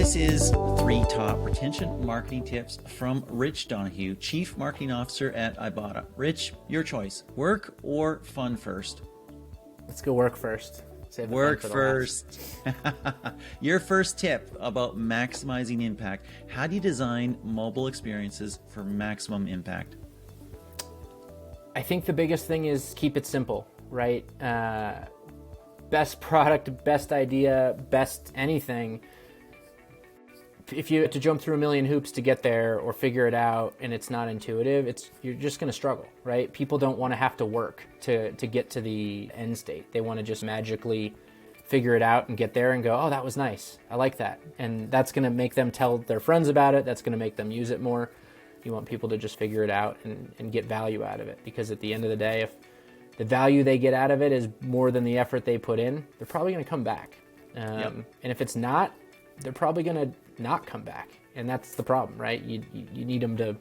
This is 3 top retention marketing tips from Rich Donahue, Chief Marketing Officer at Ibotta. Rich, your choice. Work or fun first? Let's go work first. Save the Work fun for the first. Your first tip about maximizing impact. How do you design mobile experiences for maximum impact? I think the biggest thing is keep it simple, right? Best product, best idea, best anything. If you have to jump through a million hoops to get there or figure it out and it's not intuitive, you're just going to struggle, right? People don't want to have to work to get to the end state. They want to just magically figure it out and get there and go, oh, that was nice. I like that. And that's going to make them tell their friends about it. That's going to make them use it more. You want people to just figure it out and get value out of it, because at the end of the day, if the value they get out of it is more than the effort they put in, they're probably going to come back. And if it's not, they're probably going to not come back. And that's the problem, right? You need them to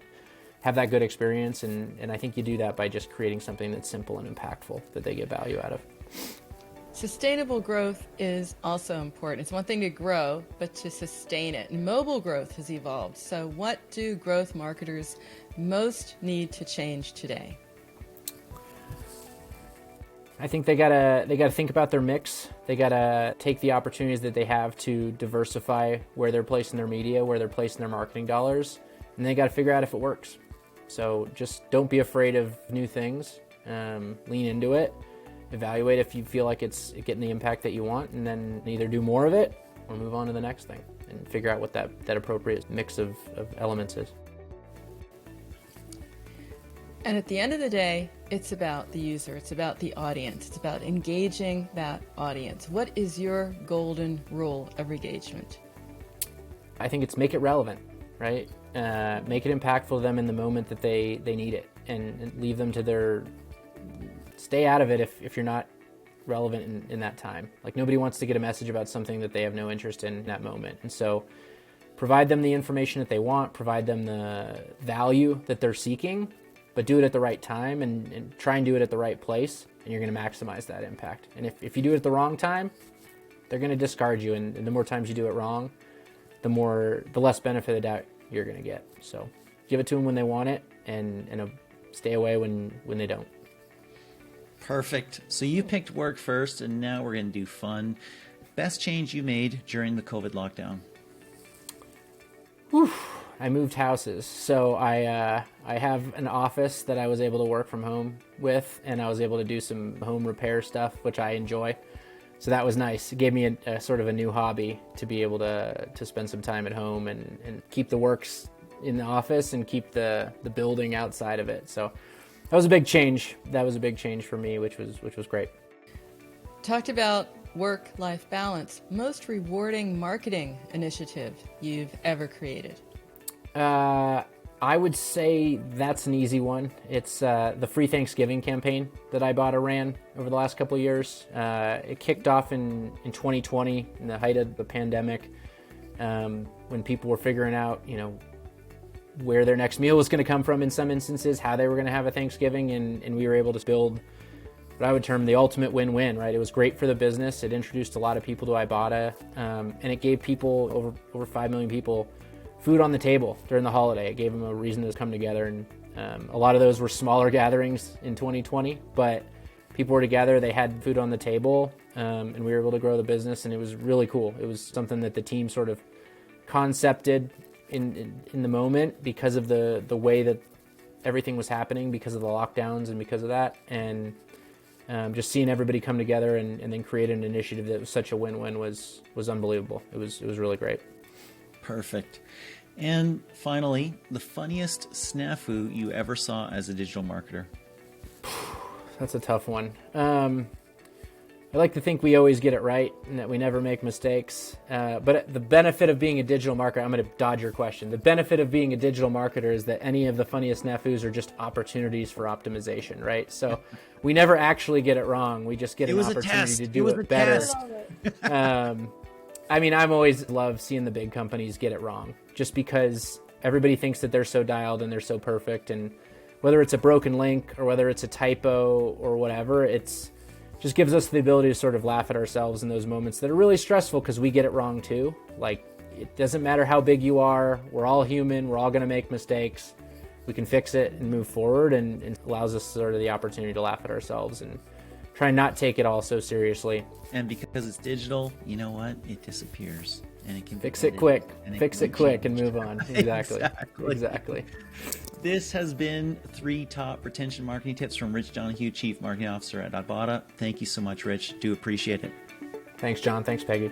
have that good experience. And I think you do that by just creating something that's simple and impactful that they get value out of. Sustainable growth is also important. It's one thing to grow, but to sustain it. And mobile growth has evolved. So what do growth marketers most need to change today? I think they gotta think about their mix. They gotta take the opportunities that they have to diversify where they're placing their media, where they're placing their marketing dollars, and they gotta figure out if it works. So just don't be afraid of new things. Lean into it. Evaluate if you feel like it's getting the impact that you want, and then either do more of it or move on to the next thing and figure out what that appropriate mix of elements is. And at the end of the day, it's about the user, it's about the audience, it's about engaging that audience. What is your golden rule of engagement? I think it's make it relevant, right? Make it impactful to them in the moment that they need it, and leave them to stay out of it if you're not relevant in that time. Like, nobody wants to get a message about something that they have no interest in that moment. And so provide them the information that they want, provide them the value that they're seeking, but do it at the right time and try and do it at the right place, and you're going to maximize that impact. And if you do it at the wrong time, they're going to discard you, and the more times you do it wrong, the less benefit of doubt you're going to get. So give it to them when they want it, and stay away when they don't. Perfect. So you picked work first, and now we're going to do fun. Best change you made during the COVID lockdown? Whew. I moved houses. So I have an office that I was able to work from home with, and I was able to do some home repair stuff, which I enjoy. So that was nice. It gave me a sort of a new hobby to be able to spend some time at home and keep the works in the office and keep the building outside of it. So that was a big change. That was a big change for me, which was great. Talked about work-life balance. Most rewarding marketing initiative you've ever created? I would say that's an easy one. It's the free Thanksgiving campaign that Ibotta ran over the last couple of years. It kicked off in 2020, in the height of the pandemic, when people were figuring out, where their next meal was going to come from in some instances, how they were going to have a Thanksgiving, and we were able to build what I would term the ultimate win-win, right? It was great for the business. It introduced a lot of people to Ibotta, and it gave people, over 5 million people, food on the table during the holiday. It gave them a reason to come together, and a lot of those were smaller gatherings in 2020, but people were together, they had food on the table, and we were able to grow the business, and it was really cool. It was something that the team sort of concepted in the moment because of the way that everything was happening, because of the lockdowns and because of that, and just seeing everybody come together and then create an initiative that was such a win-win was unbelievable. It was really great. Perfect. And finally, the funniest snafu you ever saw as a digital marketer? That's a tough one. I like to think we always get it right and that we never make mistakes. But the benefit of being a digital marketer, I'm going to dodge your question. The benefit of being a digital marketer is that any of the funniest snafus are just opportunities for optimization, right? So we never actually get it wrong. We just get an opportunity to do it better. I'm always love seeing the big companies get it wrong, just because everybody thinks that they're so dialed and they're so perfect. And whether it's a broken link or whether it's a typo or whatever, it's just gives us the ability to sort of laugh at ourselves in those moments that are really stressful because we get it wrong too. Like, it doesn't matter how big you are. We're all human. We're all going to make mistakes. We can fix it and move forward, and it allows us sort of the opportunity to laugh at ourselves and try not take it all so seriously. And because it's digital, you know what? It disappears. And it can fix it quick. Fix it quick and move on. Exactly. Exactly. This has been 3 top retention marketing tips from Rich Donahue, Chief Marketing Officer at Ibotta. Thank you so much, Rich. Do appreciate it. Thanks, John. Thanks, Peggy.